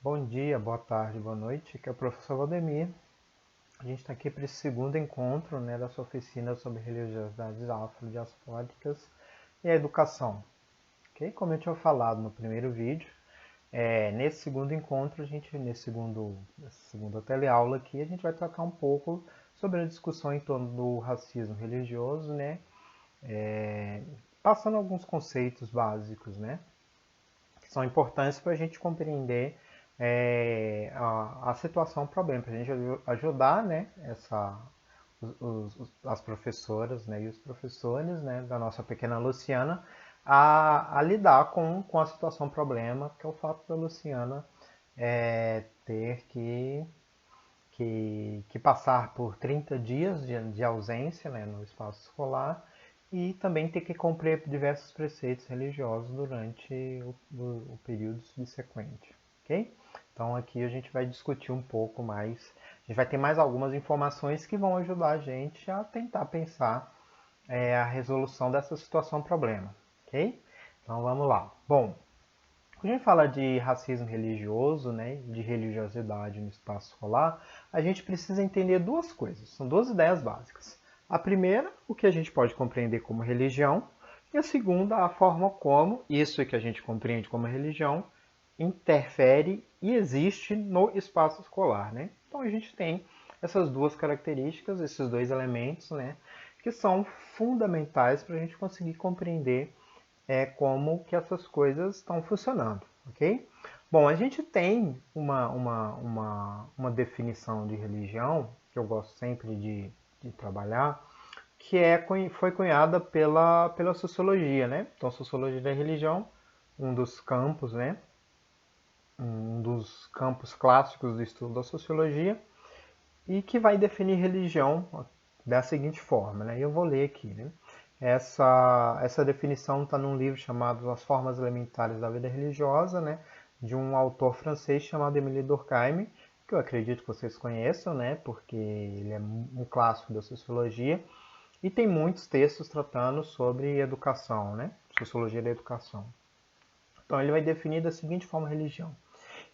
Bom dia, boa tarde, boa noite. Aqui é o professor Valdemir. A gente está aqui para esse segundo encontro, da sua oficina sobre religiosidades afrodiaspóricas e a educação. Ok? Como eu tinha falado no primeiro vídeo, nesse segundo encontro, nessa segunda teleaula aqui, a gente vai tocar um pouco sobre a discussão em torno do racismo religioso, passando alguns conceitos básicos, que são importantes para a gente compreender a situação, o problema, para a gente ajudar as professoras, e os professores, da nossa pequena Luciana a lidar com a situação problema, que é o fato da Luciana ter que passar por 30 dias de ausência, no espaço escolar, e também ter que cumprir diversos preceitos religiosos durante o período subsequente, ok? Então aqui a gente vai discutir um pouco mais, a gente vai ter mais algumas informações que vão ajudar a gente a tentar pensar a resolução dessa situação problema, ok? Então vamos lá. Bom, quando a gente fala de racismo religioso, de religiosidade no espaço escolar, a gente precisa entender duas coisas, são duas ideias básicas. A primeira, o que a gente pode compreender como religião, e a segunda, a forma como isso que a gente compreende como religião interfere e existe no espaço escolar, Então a gente tem essas duas características, esses dois elementos, que são fundamentais para a gente conseguir compreender como que essas coisas estão funcionando, ok? Bom, a gente tem uma definição de religião, que eu gosto sempre de trabalhar, que foi cunhada pela sociologia, Então, a sociologia da religião, um dos campos, um dos campos clássicos do estudo da sociologia, e que vai definir religião da seguinte forma, Eu vou ler aqui, Essa definição está num livro chamado As Formas Elementares da Vida Religiosa, de um autor francês chamado Émile Durkheim, que eu acredito que vocês conheçam, porque ele é um clássico da sociologia, e tem muitos textos tratando sobre educação, Sociologia da educação. Então ele vai definir da seguinte forma religião.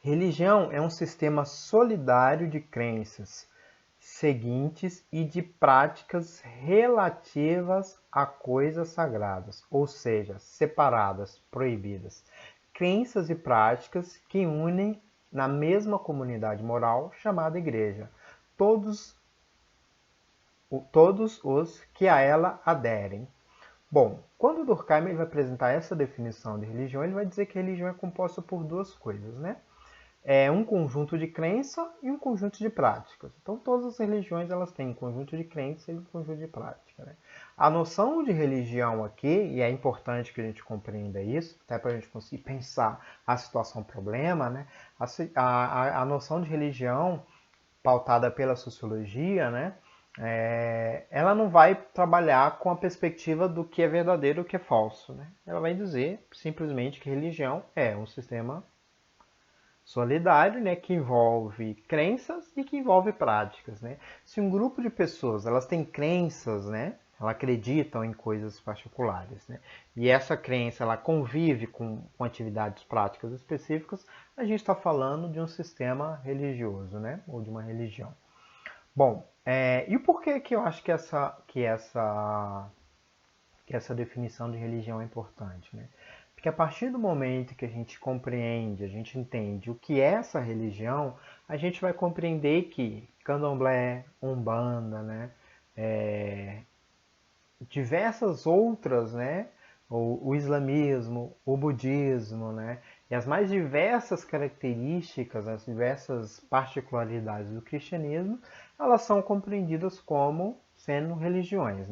Religião é um sistema solidário de crenças seguintes e de práticas relativas a coisas sagradas, ou seja, separadas, proibidas. Crenças e práticas que unem na mesma comunidade moral chamada igreja. Todos os que a ela aderem. Bom, quando Durkheim vai apresentar essa definição de religião, ele vai dizer que a religião é composta por duas coisas, É um conjunto de crença e um conjunto de práticas. Então, todas as religiões elas têm um conjunto de crença e um conjunto de prática. A noção de religião aqui, e é importante que a gente compreenda isso, até para a gente conseguir pensar a situação problema, a noção de religião pautada pela sociologia, ela não vai trabalhar com a perspectiva do que é verdadeiro e o que é falso. Ela vai dizer simplesmente que religião é um sistema solidário, que envolve crenças e que envolve práticas, Se um grupo de pessoas elas têm crenças, elas acreditam em coisas particulares, E essa crença ela convive com atividades práticas específicas, a gente está falando de um sistema religioso, Ou de uma religião. Bom, e o porquê que eu acho que essa definição de religião é importante, Porque a partir do momento que a gente compreende, a gente entende o que é essa religião, a gente vai compreender que candomblé, umbanda, diversas outras, o islamismo, o budismo, e as mais diversas características, as diversas particularidades do cristianismo, elas são compreendidas como sendo religiões,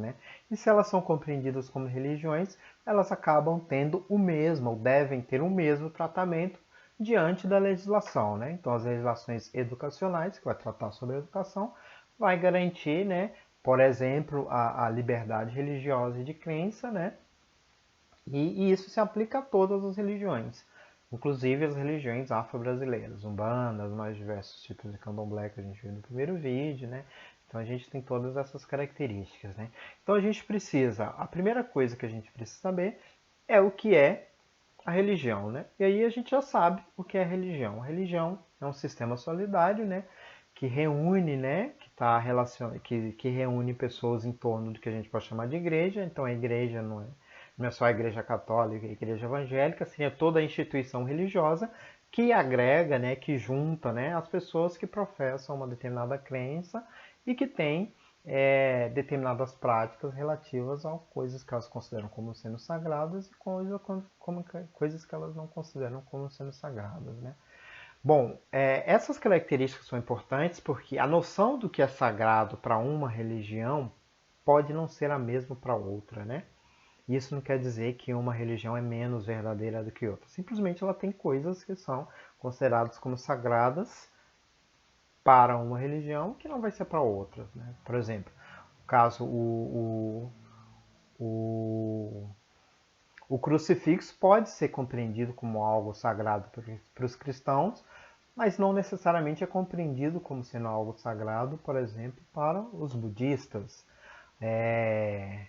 E se elas são compreendidas como religiões, elas acabam tendo o mesmo, ou devem ter o mesmo tratamento diante da legislação, Então, as legislações educacionais, que vai tratar sobre a educação, vai garantir, por exemplo, a liberdade religiosa e de crença, E isso se aplica a todas as religiões, inclusive as religiões afro-brasileiras, umbanda, os mais diversos tipos de candomblé que a gente viu no primeiro vídeo, Então a gente tem todas essas características, Então a gente precisa, a primeira coisa que a gente precisa saber é o que é a religião, né? E aí a gente já sabe o que é religião. A religião é um sistema solidário, né? Que reúne, né? Que reúne pessoas em torno do que a gente pode chamar de igreja. Então a igreja não é só a igreja católica, a igreja evangélica, assim, é toda a instituição religiosa que agrega, né? Que junta, né? As pessoas que professam uma determinada crença e que tem determinadas práticas relativas a coisas que elas consideram como sendo sagradas e coisas que elas não consideram como sendo sagradas, né? Bom, essas características são importantes porque a noção do que é sagrado para uma religião pode não ser a mesma para outra, né? Isso não quer dizer que uma religião é menos verdadeira do que outra. Simplesmente ela tem coisas que são consideradas como sagradas para uma religião que não vai ser para outras, né? Por exemplo, caso o, o crucifixo pode ser compreendido como algo sagrado para os cristãos, mas não necessariamente é compreendido como sendo algo sagrado, por exemplo, para os budistas. É,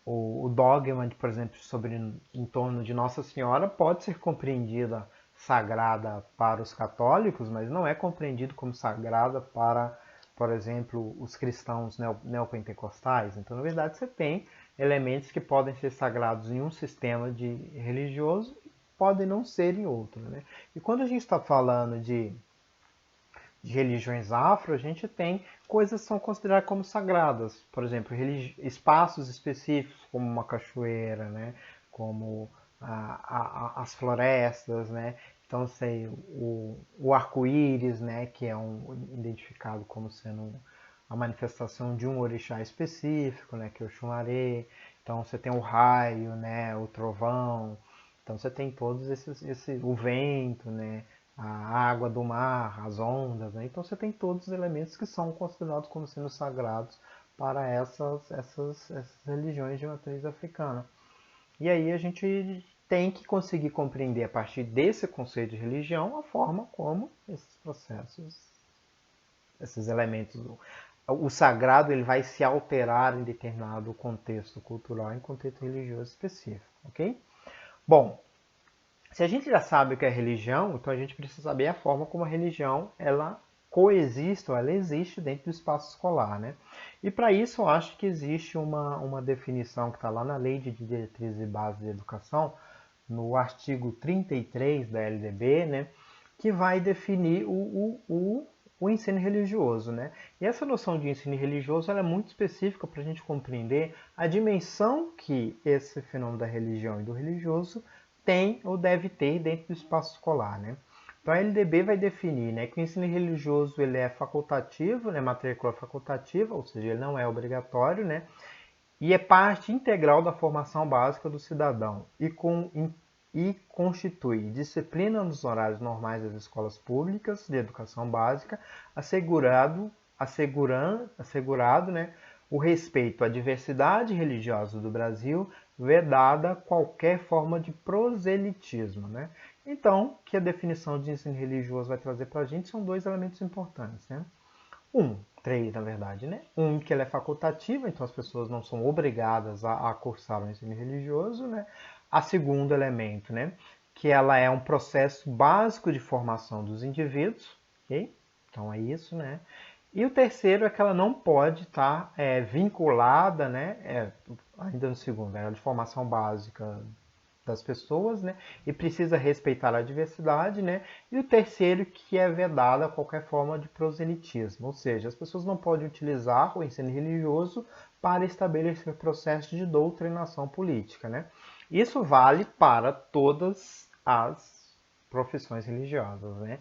o dogma, por exemplo, em torno de Nossa Senhora pode ser compreendida sagrada para os católicos, mas não é compreendido como sagrada para, por exemplo, os cristãos neopentecostais. Então, na verdade, você tem elementos que podem ser sagrados em um sistema religioso e podem não ser em outro, né? E quando a gente está falando de religiões afro, a gente tem coisas que são consideradas como sagradas. Por exemplo, espaços específicos, como uma cachoeira, né? Como as florestas, né? Então, sei, o arco-íris, né? Que é identificado como sendo a manifestação de um orixá específico, né? Que é o Xumaré. Então, você tem o raio, né? O trovão. Então, você tem todos o vento, né? A água do mar, as ondas, né? Então você tem todos os elementos que são considerados como sendo sagrados para essas religiões de matriz africana. E aí a gente tem que conseguir compreender a partir desse conceito de religião a forma como esses processos, esses elementos, o sagrado ele vai se alterar em determinado contexto cultural, em contexto religioso específico, ok? Bom, se a gente já sabe o que é religião, então a gente precisa saber a forma como a religião ela coexiste ou ela existe dentro do espaço escolar, né? E para isso eu acho que existe uma definição que está lá na Lei de Diretrizes e Bases de Educação, no artigo 33 da LDB, né? Que vai definir o ensino religioso, né? E essa noção de ensino religioso ela é muito específica para a gente compreender a dimensão que esse fenômeno da religião e do religioso tem ou deve ter dentro do espaço escolar, né? Então a LDB vai definir, né, que o ensino religioso ele é facultativo, né, matrícula facultativa, ou seja, ele não é obrigatório, né, e é parte integral da formação básica do cidadão e constitui disciplina nos horários normais das escolas públicas de educação básica, assegurado, né, o respeito à diversidade religiosa do Brasil, vedada qualquer forma de proselitismo, né? Então, que a definição de ensino religioso vai trazer para a gente são dois elementos importantes, né? Três, na verdade, né? Que ela é facultativa, então as pessoas não são obrigadas a cursar o ensino religioso, né? A segundo elemento, né? Que ela é um processo básico de formação dos indivíduos, ok? Então é isso, né? E o terceiro é que ela não pode estar vinculada, né? Ainda no segundo, ela é de formação básica das pessoas, né? E precisa respeitar a diversidade, né? E o terceiro que é vedada qualquer forma de proselitismo, ou seja, as pessoas não podem utilizar o ensino religioso para estabelecer processos de doutrinação política, né? Isso vale para todas as profissões religiosas, né?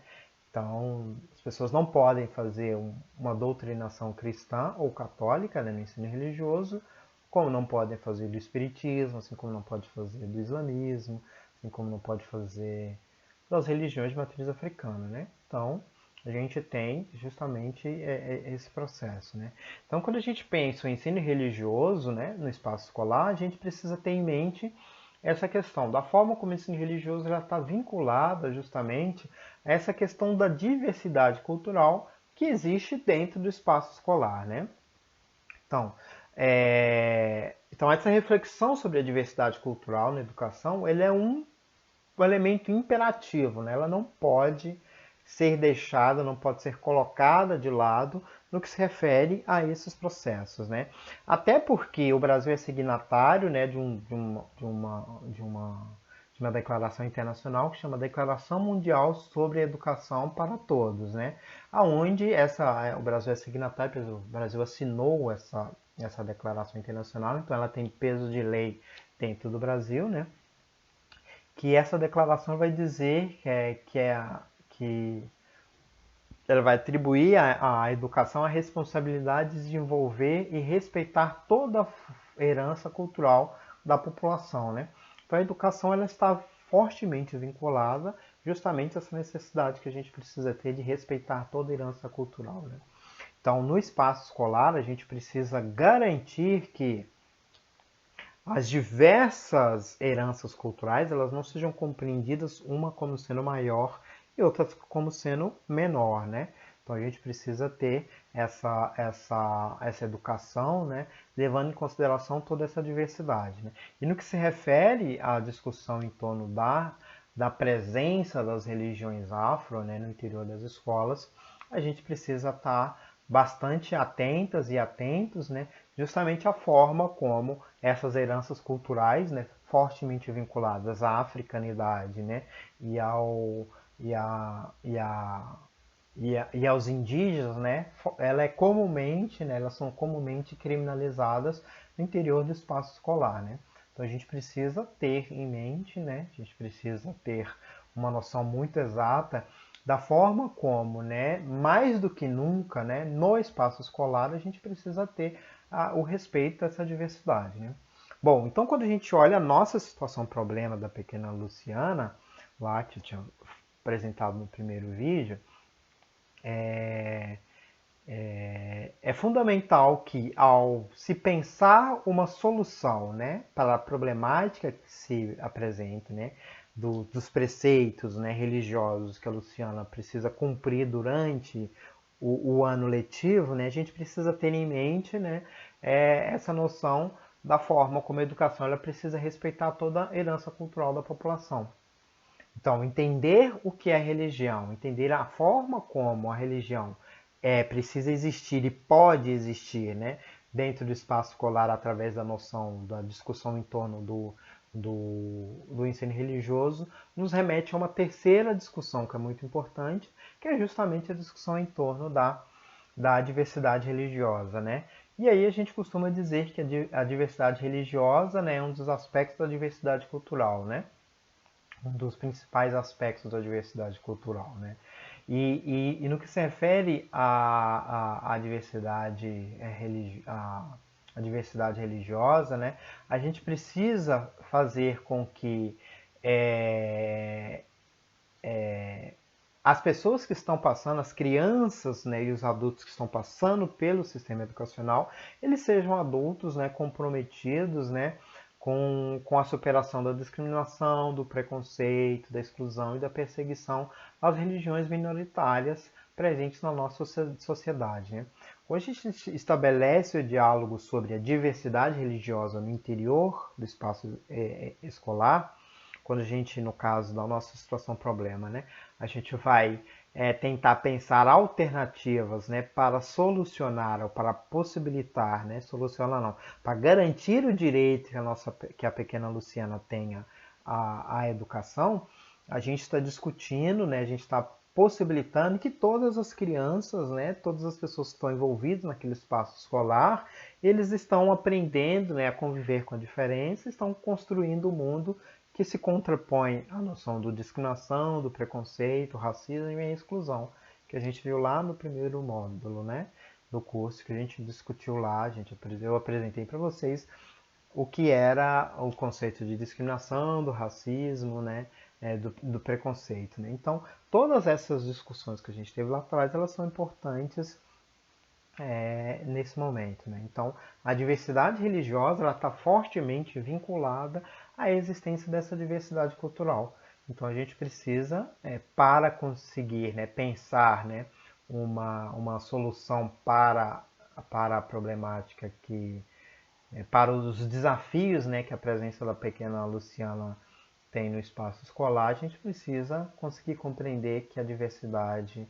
Então, as pessoas não podem fazer uma doutrinação cristã ou católica, né, no ensino religioso, como não podem fazer do espiritismo, assim como não pode fazer do islamismo, assim como não pode fazer das religiões de matriz africana, né? Então, a gente tem justamente esse processo, né? Então, quando a gente pensa em ensino religioso, né, no espaço escolar, a gente precisa ter em mente essa questão da forma como o ensino religioso já está vinculada justamente a essa questão da diversidade cultural que existe dentro do espaço escolar, né? Então, então essa reflexão sobre a diversidade cultural na educação, ele é um elemento imperativo, né? Ela não pode ser deixada, não pode ser colocada de lado no que se refere a esses processos, né? Até porque o Brasil é signatário, né, de uma declaração internacional que chama Declaração Mundial sobre Educação para Todos, né? Aonde o Brasil é signatário, o Brasil assinou essa declaração internacional, então ela tem peso de lei dentro do Brasil, né? Que essa declaração vai dizer que ela vai atribuir à educação a responsabilidade de desenvolver e respeitar toda a herança cultural da população, né? Então a educação ela está fortemente vinculada justamente a essa necessidade que a gente precisa ter de respeitar toda a herança cultural, né? Então no espaço escolar a gente precisa garantir que as diversas heranças culturais elas não sejam compreendidas uma como sendo maior e outras como sendo menor, né? Então a gente precisa ter essa educação, né, levando em consideração toda essa diversidade, né? E no que se refere à discussão em torno da presença das religiões afro, né, no interior das escolas, a gente precisa estar bastante atentas e atentos, né, justamente à forma como essas heranças culturais, né, fortemente vinculadas à africanidade, né, e ao e, a, e, a, e aos indígenas, né, elas são comumente criminalizadas no interior do espaço escolar, né. Então a gente precisa ter em mente, né, a gente precisa ter uma noção muito exata da forma como, né, mais do que nunca, né, no espaço escolar a gente precisa ter o respeito a essa diversidade, né. Bom, então quando a gente olha a nossa situação problema da pequena Luciana, lá que eu tinha apresentado no primeiro vídeo, é fundamental que, ao se pensar uma solução, né, para a problemática que se apresenta, né, dos preceitos, né, religiosos que a Luciana precisa cumprir durante o ano letivo, né, a gente precisa ter em mente, né, essa noção da forma como a educação ela precisa respeitar toda a herança cultural da população. Então, entender o que é religião, entender a forma como a religião precisa existir e pode existir, né, dentro do espaço escolar através da noção da discussão em torno do ensino religioso, nos remete a uma terceira discussão que é muito importante, que é justamente a discussão em torno da diversidade religiosa, né? E aí a gente costuma dizer que a diversidade religiosa, né, é um dos aspectos da diversidade cultural, né? Um dos principais aspectos da diversidade cultural, né? E no que se refere à diversidade, a diversidade religiosa, né? A gente precisa fazer com que as pessoas que estão passando, as crianças, né, e os adultos que estão passando pelo sistema educacional, eles sejam adultos, né, comprometidos, né, com a superação da discriminação, do preconceito, da exclusão e da perseguição às religiões minoritárias presentes na nossa sociedade, né? Hoje a gente estabelece o diálogo sobre a diversidade religiosa no interior do espaço escolar, quando a gente, no caso da nossa situação problema, né, a gente vai tentar pensar alternativas, né, para solucionar ou para possibilitar, né, solucionar não, para garantir o direito que a pequena Luciana tenha à educação, a gente está discutindo, né, a gente está possibilitando que todas as crianças, né, todas as pessoas que estão envolvidas naquele espaço escolar, eles estão aprendendo, né, a conviver com a diferença, estão construindo um mundo que se contrapõe à noção do discriminação, do preconceito, racismo e a exclusão, que a gente viu lá no primeiro módulo, né, do curso que a gente discutiu lá, eu apresentei para vocês o que era o conceito de discriminação, do racismo, né, do preconceito, né? Então, todas essas discussões que a gente teve lá atrás, elas são importantes nesse momento, né? Então, a diversidade religiosa está fortemente vinculada à existência dessa diversidade cultural. Então, a gente precisa, para conseguir, né, pensar, né, uma solução para a problemática para os desafios, né, que a presença da pequena Luciana tem no espaço escolar, a gente precisa conseguir compreender que a diversidade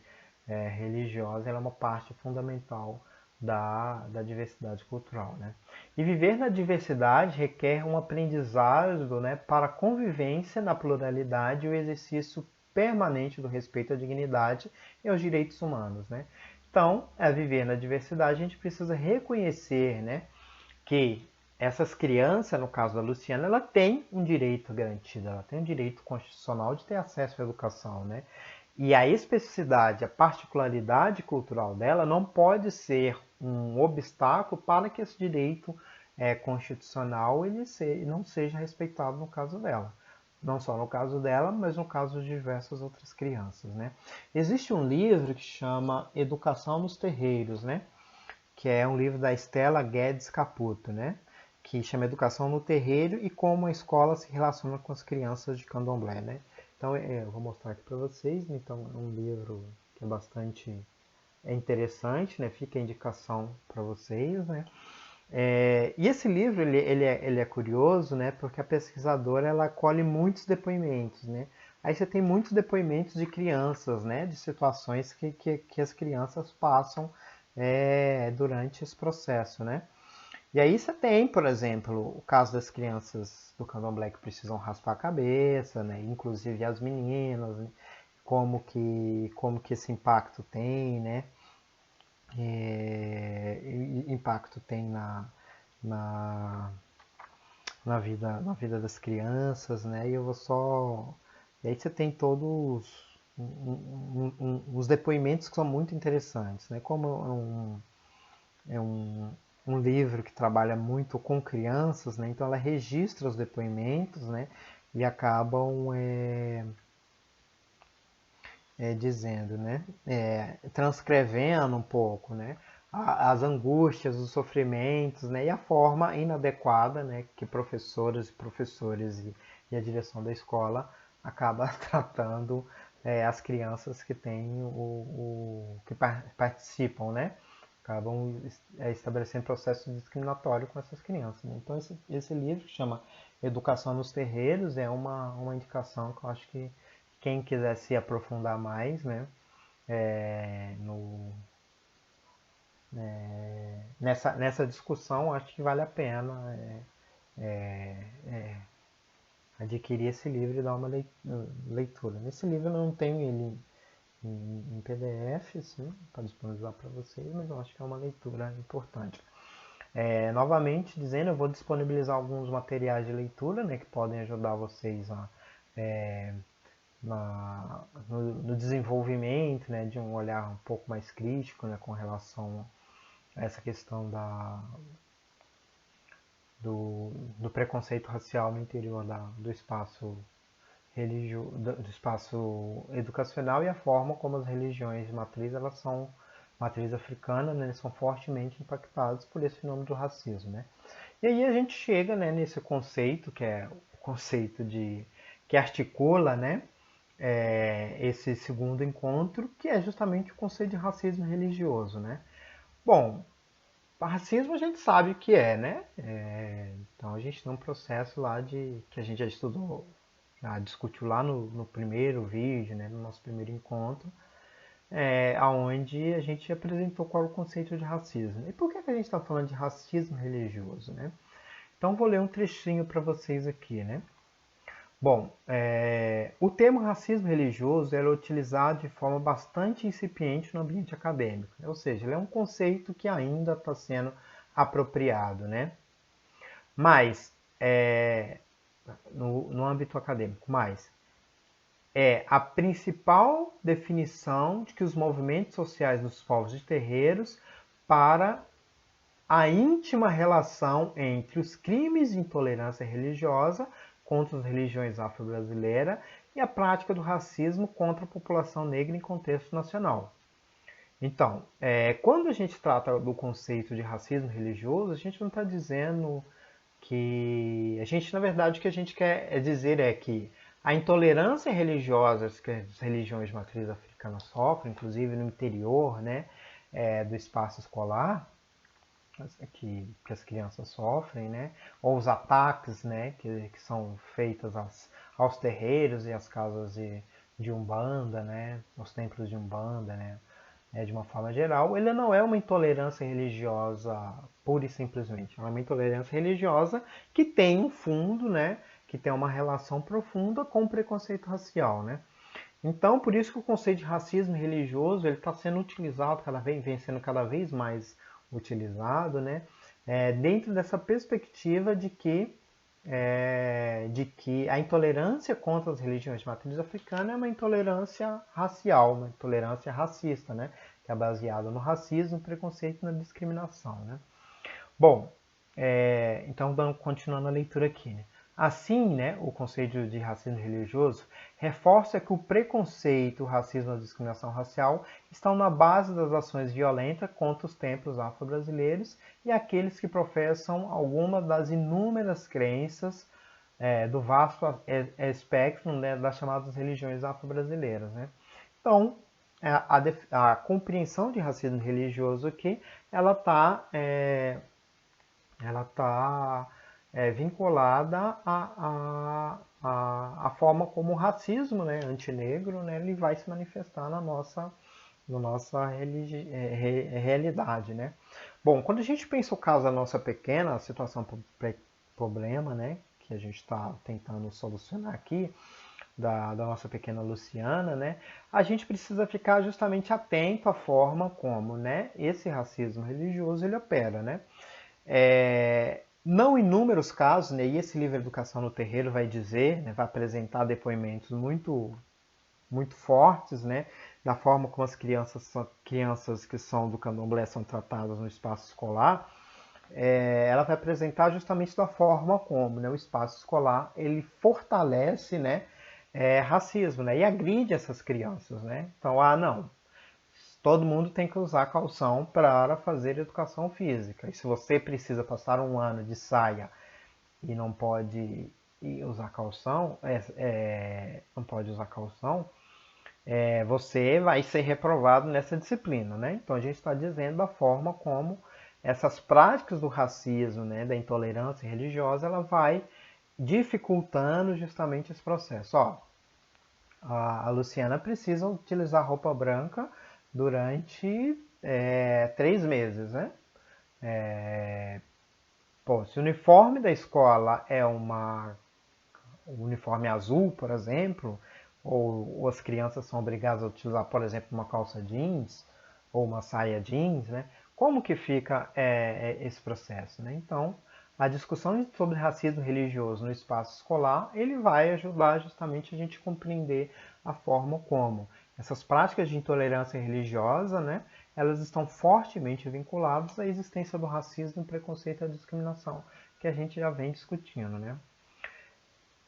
religiosa ela é uma parte fundamental da diversidade cultural, né? E viver na diversidade requer um aprendizado, né, para a convivência na pluralidade e o exercício permanente do respeito à dignidade e aos direitos humanos, né? Então, a viver na diversidade, a gente precisa reconhecer, né, que essas crianças, no caso da Luciana, ela tem um direito garantido, ela tem um direito constitucional de ter acesso à educação, né? E a especificidade, a particularidade cultural dela não pode ser um obstáculo para que esse direito constitucional não seja respeitado no caso dela. Não só no caso dela, mas no caso de diversas outras crianças, né? Existe um livro que chama Educação nos Terreiros, né? Que é um livro da Estela Guedes Caputo, né? Que chama Educação no Terreiro e como a escola se relaciona com as crianças de candomblé, né? Então, eu vou mostrar aqui para vocês. Então, é um livro que é bastante interessante, né? Fica a indicação para vocês, né? E esse livro, ele é curioso, né? Porque a pesquisadora, ela colhe muitos depoimentos, né? Aí você tem muitos depoimentos de crianças, né? De situações que as crianças passam durante esse processo, né? E aí você tem, por exemplo, o caso das crianças do candomblé que precisam raspar a cabeça, né? Inclusive as meninas, né? Como que esse impacto tem, né? Impacto tem na, na vida das crianças, né? E eu vou só... E aí você tem todos os depoimentos que são muito interessantes, né? Como é um livro que trabalha muito com crianças, né? Então ela registra os depoimentos, né? E acabam dizendo, né? Transcrevendo um pouco, né? As angústias, os sofrimentos, né? E a forma inadequada, né? Que professoras e professores e a direção da escola acaba tratando as crianças que têm que participam, né? Acabam estabelecendo processo discriminatório com essas crianças, né? Então esse livro que chama Educação nos Terreiros é uma indicação que eu acho que quem quiser se aprofundar mais, né, no, nessa discussão, acho que vale a pena adquirir esse livro e dar uma leitura. Nesse livro eu não tenho ele em PDF, assim, para disponibilizar para vocês, mas eu acho que é uma leitura importante. Novamente dizendo, eu vou disponibilizar alguns materiais de leitura, né, que podem ajudar vocês no desenvolvimento, né, de um olhar um pouco mais crítico, né, com relação a essa questão do preconceito racial no interior do espaço do espaço educacional e a forma como as religiões de matriz elas são matriz africana, né, são fortemente impactadas por esse fenômeno do racismo, né? E aí a gente chega, né, nesse conceito que é o conceito que articula, né, esse segundo encontro, que é justamente o conceito de racismo religioso, né? Bom, racismo a gente sabe o que é, né? Então a gente tem um processo lá que a gente já estudou, já discutiu lá no primeiro vídeo, né, no nosso primeiro encontro, aonde a gente apresentou qual é o conceito de racismo. E por que a gente está falando de racismo religioso, né? Então vou ler um trechinho para vocês aqui, né? Bom, o termo racismo religioso era utilizado de forma bastante incipiente no ambiente acadêmico, né? Ou seja, ele é um conceito que ainda está sendo apropriado, né? Mas, no âmbito acadêmico, mas é a principal definição de que os movimentos sociais dos povos de terreiros para a íntima relação entre os crimes de intolerância religiosa contra as religiões afro-brasileiras e a prática do racismo contra a população negra em contexto nacional. Então, quando a gente trata do conceito de racismo religioso, a gente não está dizendo que... A gente, na verdade, o que a gente quer dizer é que a intolerância religiosa que as religiões de matriz africana sofrem, inclusive no interior, né, do espaço escolar, que as crianças sofrem, né? Ou os ataques, né? Que são feitos aos terreiros e às casas de Umbanda, né, os templos de Umbanda, né, de uma forma geral, ele não é uma intolerância religiosa pura e simplesmente. É uma intolerância religiosa que tem um fundo, né, que tem uma relação profunda com o preconceito racial, né. Então, por isso que o conceito de racismo religioso ele está sendo utilizado vem sendo cada vez mais utilizado, né, dentro dessa perspectiva de que a intolerância contra as religiões de matriz africana é uma intolerância racial, uma intolerância racista, né, que é baseada no racismo, preconceito e na discriminação, né. Bom, então continuando a leitura aqui, né? Assim, né, o conceito de racismo religioso reforça que o preconceito, o racismo e a discriminação racial estão na base das ações violentas contra os templos afro-brasileiros e aqueles que professam alguma das inúmeras crenças do vasto espectro, né, das chamadas religiões afro-brasileiras, né? Então, a compreensão de racismo religioso aqui, ela tá vinculada à forma como o racismo, né, antinegro, né, ele vai se manifestar na nossa realidade, né? Bom, quando a gente pensa o caso da nossa pequena situação problema, né, que a gente está tentando solucionar aqui, da nossa pequena Luciana, né, a gente precisa ficar justamente atento à forma como, né, esse racismo religioso ele opera, né? Não inúmeros casos, né, e esse livro Educação no Terreiro vai dizer, né, vai apresentar depoimentos muito, muito fortes, né, da forma como as crianças que são do candomblé são tratadas no espaço escolar. Ela vai apresentar justamente da forma como, né, o espaço escolar ele fortalece, né, racismo, né, e agride essas crianças, né. Então, não, todo mundo tem que usar calção para fazer educação física. E se você precisa passar um ano de saia e não pode usar calção, não pode usar calção, você vai ser reprovado nessa disciplina, né? Então a gente está dizendo da forma como essas práticas do racismo, né, da intolerância religiosa, ela vai dificultando justamente esse processo. Ó, a Luciana precisa utilizar roupa branca durante 3 meses, né? Pô, se o uniforme da escola é um uniforme azul, por exemplo, ou as crianças são obrigadas a utilizar, por exemplo, uma calça jeans ou uma saia jeans, né? Como que fica esse processo, né? Então, a discussão sobre racismo religioso no espaço escolar, ele vai ajudar justamente a gente a compreender a forma como essas práticas de intolerância religiosa, né, elas estão fortemente vinculadas à existência do racismo, preconceito e à discriminação, que a gente já vem discutindo, né?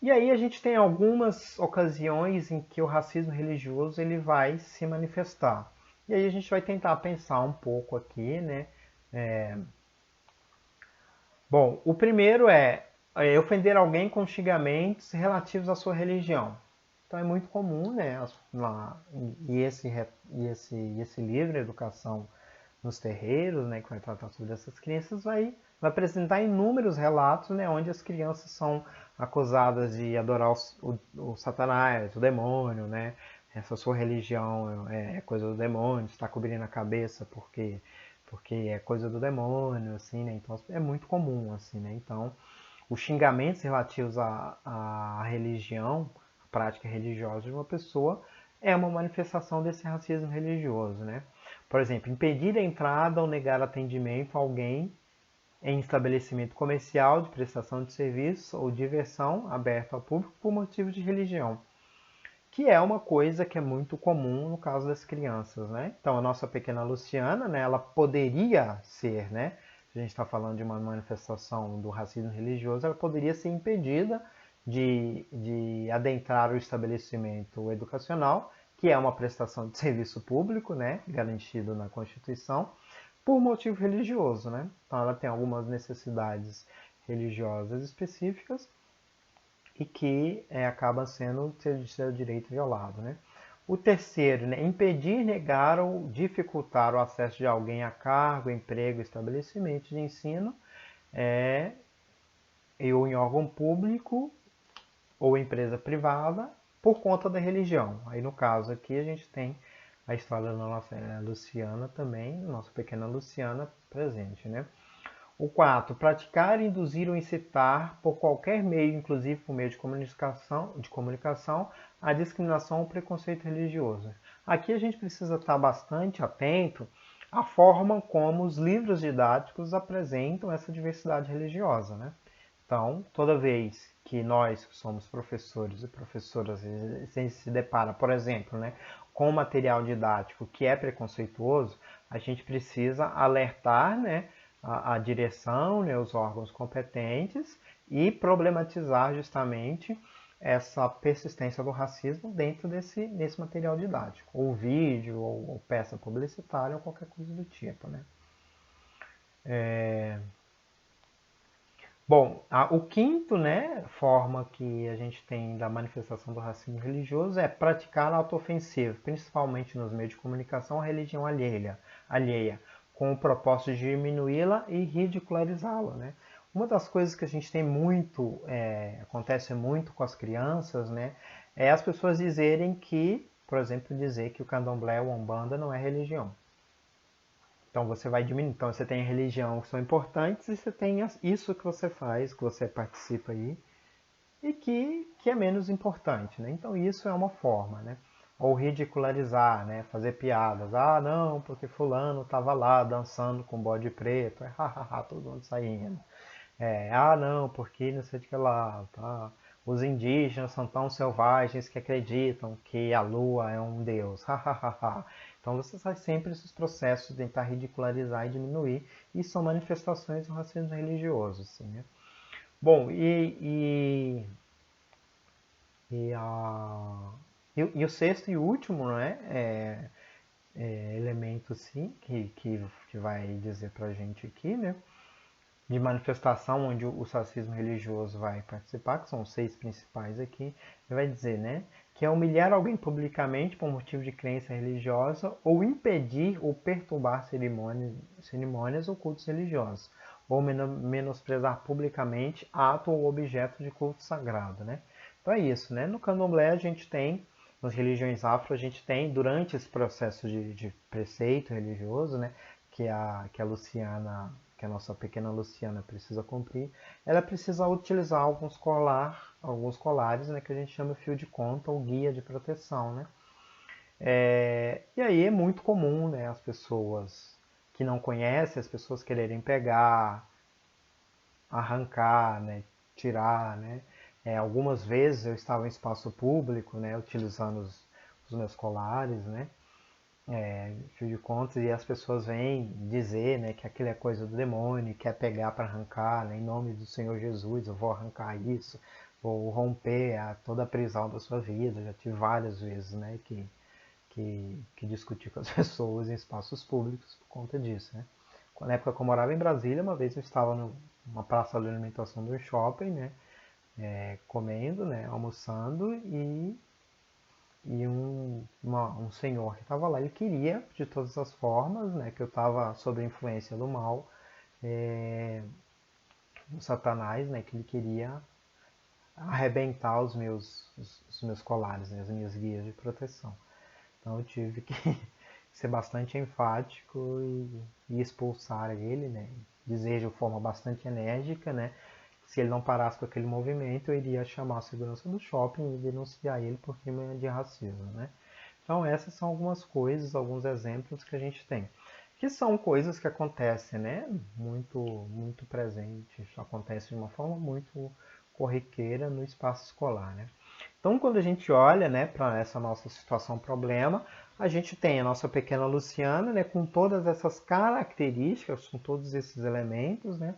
E aí a gente tem algumas ocasiões em que o racismo religioso ele vai se manifestar. E aí a gente vai tentar pensar um pouco aqui, né? Bom, o primeiro é ofender alguém com xingamentos relativos à sua religião. Então é muito comum, né? E esse livro, Educação nos Terreiros, né, que vai tratar sobre essas crianças, vai apresentar inúmeros relatos, né, onde as crianças são acusadas de adorar o Satanás, o demônio, né? Essa sua religião é coisa do demônio, está cobrindo a cabeça porque é coisa do demônio, assim, né? Então é muito comum, assim, né? Então, os xingamentos relativos à religião, à prática religiosa de uma pessoa, é uma manifestação desse racismo religioso, né? Por exemplo, impedir a entrada ou negar atendimento a alguém em estabelecimento comercial de prestação de serviço ou diversão aberto ao público por motivos de religião, que é uma coisa que é muito comum no caso das crianças, né? Então, a nossa pequena Luciana, né, ela poderia ser, né? A gente está falando de uma manifestação do racismo religioso, ela poderia ser impedida de adentrar o estabelecimento educacional, que é uma prestação de serviço público, né, garantido na Constituição, por motivo religioso, né? Então, ela tem algumas necessidades religiosas específicas e que acaba sendo seu direito violado, né? O terceiro, né, impedir, negar ou dificultar o acesso de alguém a cargo, emprego, estabelecimento de ensino ou em órgão público ou empresa privada por conta da religião. Aí no caso aqui a gente tem a história da nossa Luciana também, nossa pequena Luciana presente, né? O 4, praticar, induzir ou incitar por qualquer meio, inclusive por meio de comunicação, a discriminação ou preconceito religioso. Aqui a gente precisa estar bastante atento à forma como os livros didáticos apresentam essa diversidade religiosa, né? Então, toda vez que nós, que somos professores e professoras, a gente se depara, por exemplo, né, com material didático que é preconceituoso, a gente precisa alertar, né, a direção, né, os órgãos competentes e problematizar justamente essa persistência do racismo dentro desse material didático, ou vídeo, ou peça publicitária, ou qualquer coisa do tipo, né? Bom, o quinto, né, forma que a gente tem da manifestação do racismo religioso é praticar a autoofensiva, principalmente nos meios de comunicação, a religião alheia, com o propósito de diminuí-la e ridicularizá-la, né? Uma das coisas que a gente tem muito, acontece muito com as crianças, né, é as pessoas dizerem que, por exemplo, dizer que o candomblé ou a umbanda não é religião. Então você vai diminuir. Então você tem a religião que são importantes e você tem isso que você faz, que você participa aí, e que é menos importante, né? Então isso é uma forma, né? Ou ridicularizar, né? Fazer piadas. Ah, não, porque fulano estava lá dançando com bode preto. É hahaha, todo mundo saindo. Ah, não, porque não sei de que lá, tá? Os indígenas são tão selvagens que acreditam que a lua é um deus. Então você faz sempre esses processos de tentar ridicularizar e diminuir, e são manifestações do racismo religioso, assim, né? Bom, e, a, e o sexto e último, né, elemento, assim, que vai dizer pra gente aqui, né, de manifestação onde o racismo religioso vai participar, que são os 6 principais aqui, ele vai dizer, né, que é humilhar alguém publicamente por motivo de crença religiosa ou impedir ou perturbar cerimônias ou cultos religiosos, ou menosprezar publicamente ato ou objeto de culto sagrado, né? Então é isso, né? No candomblé a gente tem, nas religiões afro a gente tem, durante esse processo de preceito religioso, né, que a Luciana, que a nossa pequena Luciana precisa cumprir, ela precisa utilizar alguns colares, né, que a gente chama fio de conta ou guia de proteção, né? E aí é muito comum, né, as pessoas que não conhecem, as pessoas quererem pegar, arrancar, né, tirar, né? Algumas vezes eu estava em espaço público, né, utilizando os meus colares, né, fio de contas, e as pessoas vêm dizer, né, que aquilo é coisa do demônio, quer pegar para arrancar, né, em nome do Senhor Jesus, eu vou arrancar isso, vou romper toda a prisão da sua vida. Já tive várias vezes, né, que discuti com as pessoas em espaços públicos por conta disso, né. Na época que eu morava em Brasília, uma vez eu estava numa praça de alimentação do shopping, né, comendo, né, almoçando, e um senhor que estava lá, ele queria, de todas as formas, né, que eu estava sob a influência do mal, do Satanás, né, que ele queria arrebentar os meus colares, né, as minhas guias de proteção. Então eu tive que ser bastante enfático e expulsar ele, né, dizer de forma bastante enérgica, né, se ele não parasse com aquele movimento, eu iria chamar a segurança do shopping e denunciar ele por crime de racismo, né? Então essas são algumas coisas, alguns exemplos que a gente tem, que são coisas que acontecem, né? Muito, muito presentes, acontece de uma forma muito corriqueira no espaço escolar, né? Então, quando a gente olha, né, para essa nossa situação problema, a gente tem a nossa pequena Luciana, né, com todas essas características, com todos esses elementos, né,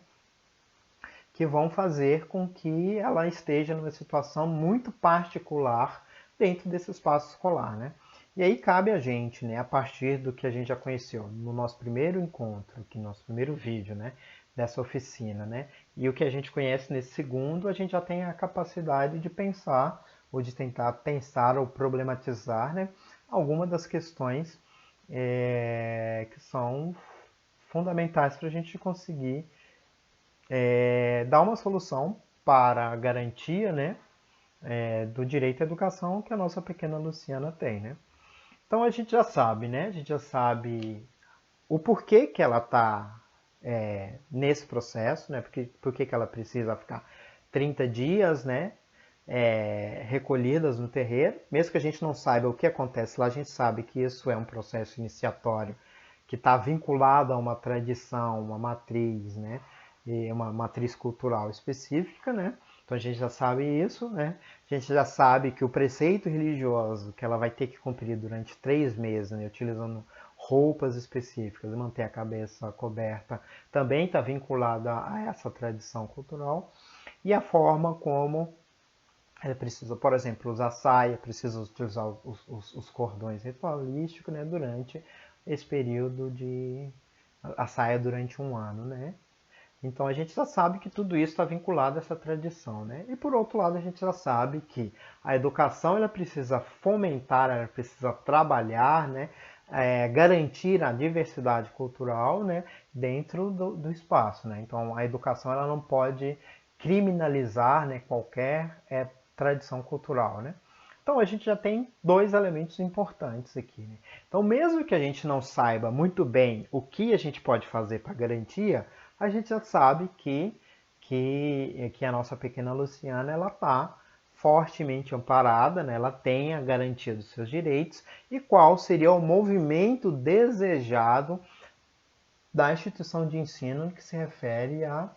que vão fazer com que ela esteja numa situação muito particular dentro desse espaço escolar, né? E aí cabe a gente, né, a partir do que a gente já conheceu no nosso primeiro encontro, aqui no nosso primeiro vídeo, né, dessa oficina, né, e o que a gente conhece nesse segundo, a gente já tem a capacidade de pensar ou de tentar pensar ou problematizar, né, alguma das questões que são fundamentais para a gente conseguir dar uma solução para a garantia, né, do direito à educação que a nossa pequena Luciana tem, né? Então a gente já sabe, né? A gente já sabe o porquê que ela está nesse processo, né? Porque que ela precisa ficar 30 dias, né? Recolhidas no terreiro. Mesmo que a gente não saiba o que acontece lá, a gente sabe que isso é um processo iniciatório que está vinculado a uma tradição, uma matriz, né? E uma matriz cultural específica, né? Então a gente já sabe isso, né? A gente já sabe que o preceito religioso que ela vai ter que cumprir durante 3 meses, né? Utilizando roupas específicas, manter a cabeça coberta, também está vinculada a essa tradição cultural. E a forma como ela precisa, por exemplo, usar saia, precisa utilizar os cordões ritualísticos, né, durante esse período de a saia durante um ano, né? Então a gente já sabe que tudo isso está vinculado a essa tradição, né? E por outro lado a gente já sabe que a educação ela precisa fomentar, ela precisa trabalhar, né? Garantir a diversidade cultural, né? Dentro do espaço, né? Então a educação ela não pode criminalizar, né? Qualquer tradição cultural, né? Então a gente já tem dois elementos importantes aqui, né? Então mesmo que a gente não saiba muito bem o que a gente pode fazer para garantia, a gente já sabe que a nossa pequena Luciana ela está fortemente amparada, né? Ela tem a garantia dos seus direitos e qual seria o movimento desejado da instituição de ensino que se refere a,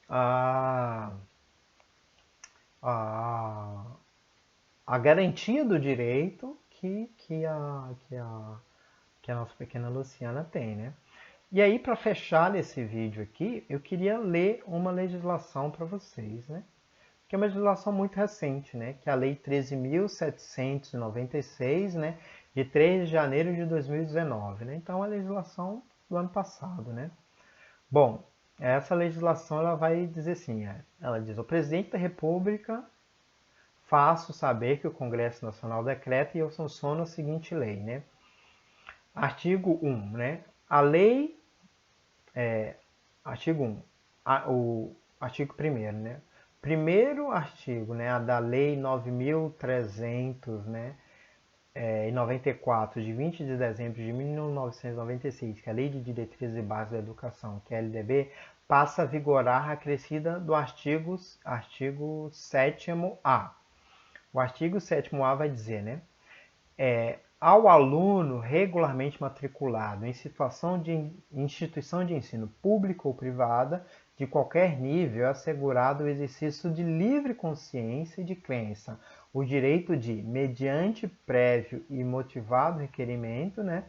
a, a garantia do direito que a nossa pequena Luciana tem, né? E aí, para fechar esse vídeo aqui, eu queria ler uma legislação para vocês, né? Que é uma legislação muito recente, né? Que é a Lei 13.796, né? De 3 de janeiro de 2019, né? Então, é a legislação do ano passado, né? Bom, essa legislação ela vai dizer assim, ela diz: o presidente da República faço saber que o Congresso Nacional decreta e eu sanciono a seguinte lei, né? Artigo 1, né? A lei Artigo 1. O artigo 1º, né? Primeiro artigo, né, a da Lei 9.300, né, e 94, de 20 de dezembro de 1996, que é a Lei de Diretrizes e Bases da Educação, que é a LDB, passa a vigorar acrescida do artigo 7º-A. O artigo 7º-A vai dizer, né, ao aluno regularmente matriculado em situação de instituição de ensino pública ou privada, de qualquer nível, é assegurado o exercício de livre consciência e de crença, o direito de, mediante prévio e motivado requerimento, né,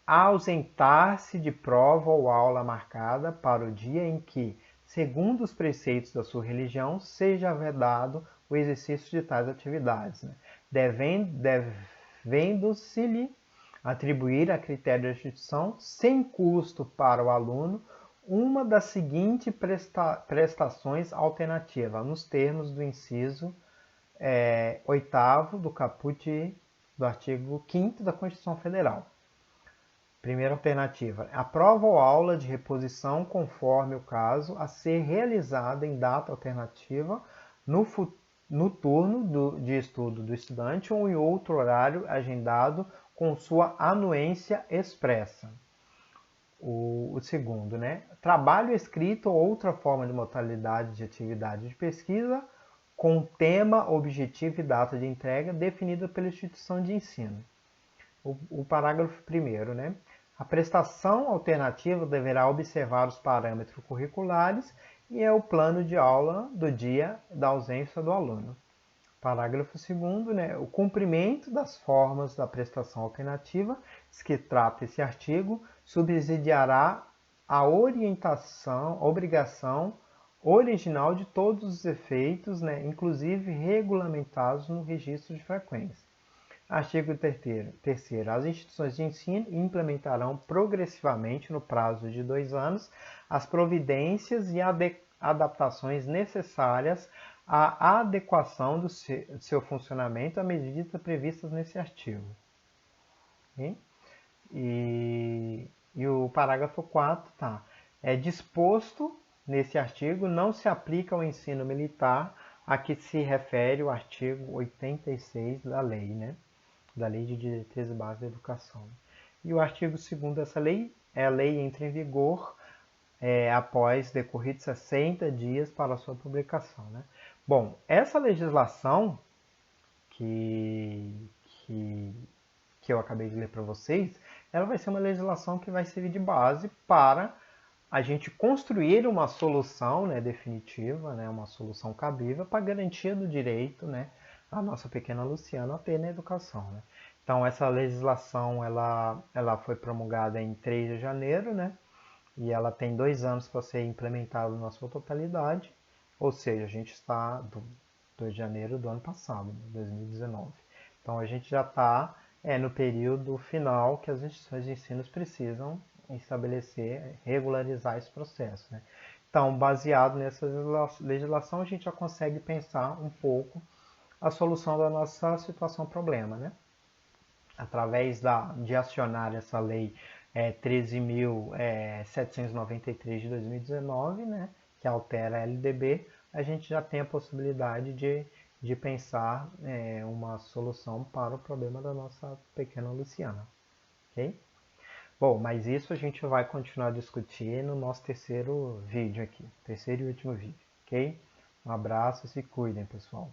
ausentar-se de prova ou aula marcada para o dia em que, segundo os preceitos da sua religião, seja vedado o exercício de tais atividades, né? Devendo-se-lhe atribuir a critério da instituição, sem custo para o aluno, uma das seguintes prestações alternativas, nos termos do inciso 8º do caput do artigo 5º da Constituição Federal. Primeira alternativa: a prova ou aula de reposição, conforme o caso, a ser realizada em data alternativa no turno de estudo do estudante ou em outro horário agendado com sua anuência expressa. O segundo, né? Trabalho escrito ou outra forma de modalidade de atividade de pesquisa com tema, objetivo e data de entrega definida pela instituição de ensino. O parágrafo 1º, né? A prestação alternativa deverá observar os parâmetros curriculares e é o plano de aula do dia da ausência do aluno. Parágrafo 2º, né? O cumprimento das formas da prestação alternativa, que trata esse artigo, subsidiará a obrigação original de todos os efeitos, né? Inclusive regulamentados no registro de frequência. Artigo 3º. As instituições de ensino implementarão progressivamente, no prazo de 2 anos, as providências e adaptações necessárias à adequação do seu funcionamento à medida previstas nesse artigo. Okay? E o parágrafo 4 tá. É disposto nesse artigo, não se aplica ao ensino militar a que se refere o artigo 86 da lei, né? Da Lei de Diretrizes Básicas da Educação. E o artigo 2º dessa lei é a lei entra em vigor após decorridos 60 dias para a sua publicação, né? Bom, essa legislação que, que, que eu acabei de ler para vocês, ela vai ser uma legislação que vai servir de base para a gente construir uma solução, né, definitiva, né, uma solução cabível para a garantia do direito, né, à nossa pequena Luciana a ter na educação, né? Então essa legislação ela foi promulgada em 3 de janeiro, né, e ela tem 2 anos para ser implementada na sua totalidade, ou seja, a gente está do 2 de janeiro do ano passado, 2019. Então a gente já está no período final que as instituições de ensino precisam estabelecer, regularizar esse processo, né? Então, baseado nessa legislação, a gente já consegue pensar um pouco a solução da nossa situação-problema, né? Através de acionar essa lei 13.793 de 2019, né, que altera a LDB, a gente já tem a possibilidade de pensar uma solução para o problema da nossa pequena Luciana. Ok? Bom, mas isso a gente vai continuar a discutir no nosso terceiro vídeo aqui, terceiro e último vídeo, ok? Um abraço, se cuidem, pessoal.